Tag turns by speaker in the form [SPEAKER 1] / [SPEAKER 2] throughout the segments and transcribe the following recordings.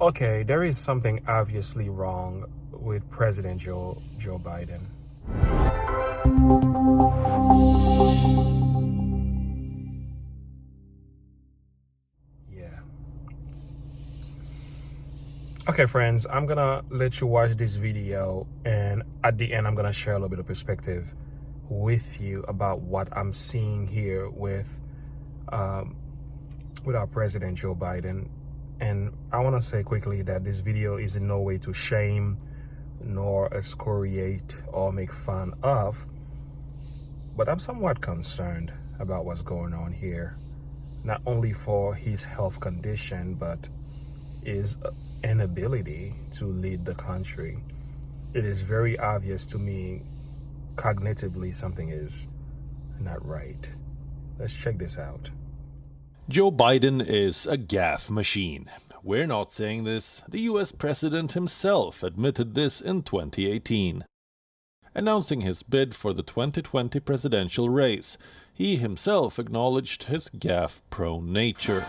[SPEAKER 1] Okay, there is something obviously wrong with President Joe Biden. Yeah. Okay, friends, I'm gonna let you watch this video, and at the end, I'm gonna share a little bit of perspective with you about what I'm seeing here with our President Joe Biden. And I want to say quickly that this video is in no way to shame nor excoriate or make fun of, but I'm somewhat concerned about what's going on here, not only for his health condition, but his inability to lead the country. It is very obvious to me, cognitively, something is not right. Let's check this out.
[SPEAKER 2] Joe Biden is a gaffe machine. We're not saying this. The US president himself admitted this in 2018. Announcing his bid for the 2020 presidential race, he himself acknowledged his gaffe-prone nature,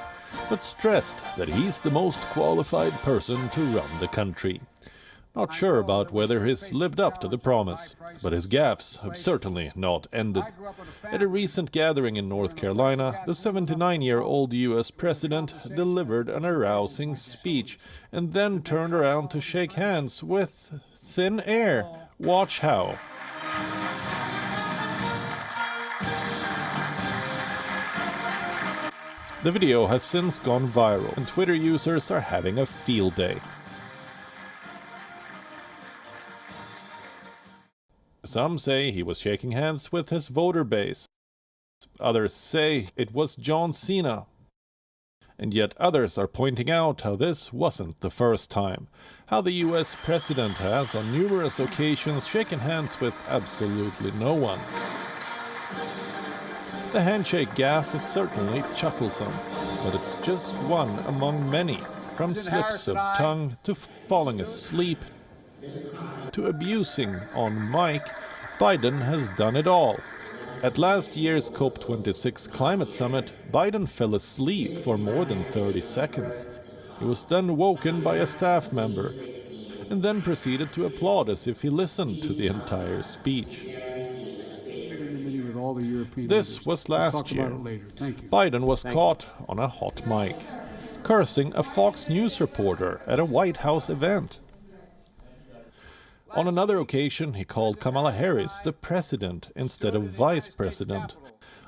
[SPEAKER 2] but stressed that he's the most qualified person to run the country. Not sure about whether he's lived up to the promise, but his gaffes have certainly not ended. At a recent gathering in North Carolina, the 79-year-old US president delivered an arousing speech and then turned around to shake hands with thin air. Watch how. The video has since gone viral, and Twitter users are having a field day. Some say he was shaking hands with his voter base. Others say it was John Cena. And yet others are pointing out how this wasn't the first time. How the US president has on numerous occasions shaken hands with absolutely no one. The handshake gaffe is certainly chucklesome, but it's just one among many, from slips of tongue to falling asleep to abusing on mic. Biden has done it all. At last year's COP26 climate summit, Biden fell asleep for more than 30 seconds. He was then woken by a staff member and then proceeded to applaud as if he listened to the entire speech. This was last year. Biden was caught on a hot mic, cursing a Fox News reporter at a White House event. On another occasion, he called Kamala Harris the president instead of vice president.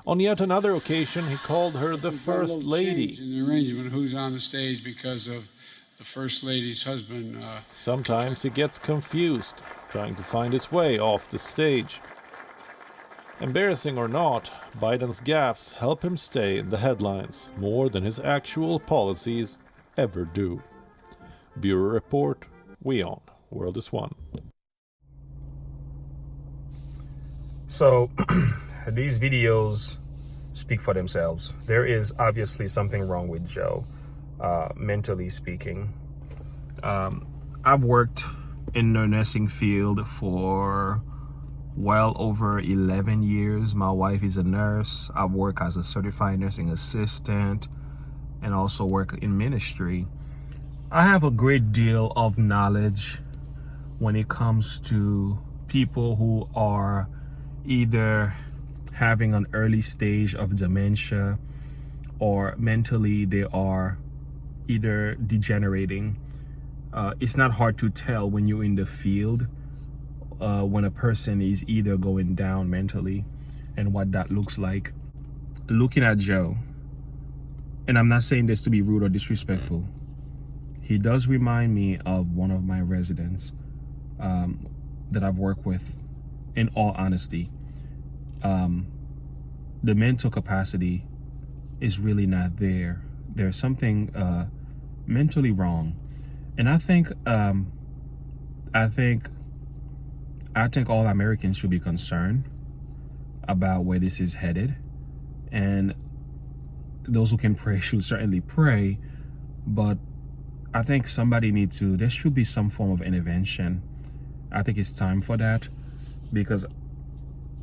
[SPEAKER 2] On yet another occasion, he called her the first lady.
[SPEAKER 3] In the arrangement, who's on the stage because of the first lady's husband.
[SPEAKER 2] Sometimes he gets confused, trying to find his way off the stage. Embarrassing or not, Biden's gaffes help him stay in the headlines more than his actual policies ever do. Bureau Report, WION, World is One.
[SPEAKER 1] So these videos speak for themselves. There is obviously something wrong with Joe, mentally speaking. I've worked in the nursing field for well over 11 years. My wife is a nurse. I've worked as a certified nursing assistant and also work in ministry. I have a great deal of knowledge when it comes to people who are either having an early stage of dementia or mentally they are either degenerating. It's not hard to tell when you're in the field when a person is either going down mentally and what that looks like. Looking at Joe, and I'm not saying this to be rude or disrespectful, he does remind me of one of my residents that I've worked with, in all honesty. The mental capacity is really not there. There's something mentally wrong. And I think all Americans should be concerned about where this is headed. And those who can pray should certainly pray. But I think there should be some form of intervention. I think it's time for that, because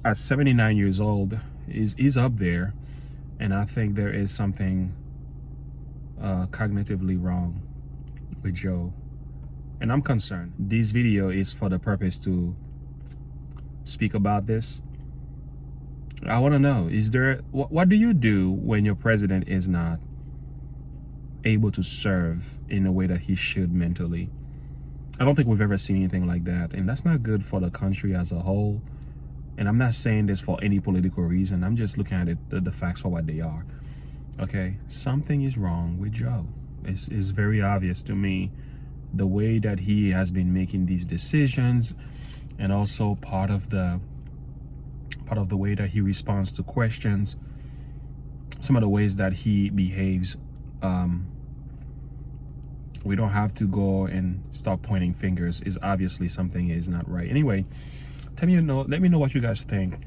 [SPEAKER 1] at 79 years old, he's up there, and I think there is something cognitively wrong. with Joe. And I'm concerned. This video is for the purpose to speak about this. I want to know, is there, what do you do when your president is not able to serve in a way that he should mentally? I don't think we've ever seen anything like that, and that's not good for the country as a whole. And I'm not saying this for any political reason. I'm just looking at it, the facts for what they are. Okay, something is wrong with Joe. It's very obvious to me, the way that he has been making these decisions, and also part of the way that he responds to questions, some of the ways that he behaves. We don't have to go and start pointing fingers. Is obviously something is not right. Anyway, let me know what you guys think.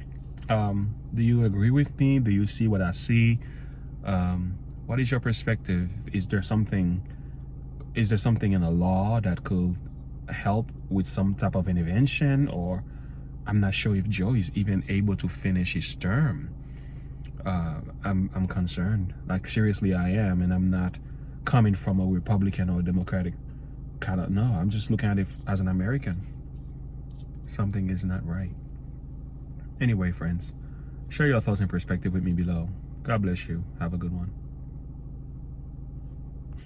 [SPEAKER 1] Do you agree with me? Do you see what I see? What is your perspective? Is there something in the law that could help with some type of intervention? Or I'm not sure if Joe is even able to finish his term. I'm concerned. Like, seriously, I am, and I'm not coming from a Republican or Democratic kind of, no, I'm just looking at it as an American. Something is not right. Anyway, friends, share your thoughts and perspective with me below. God bless you. Have a good one.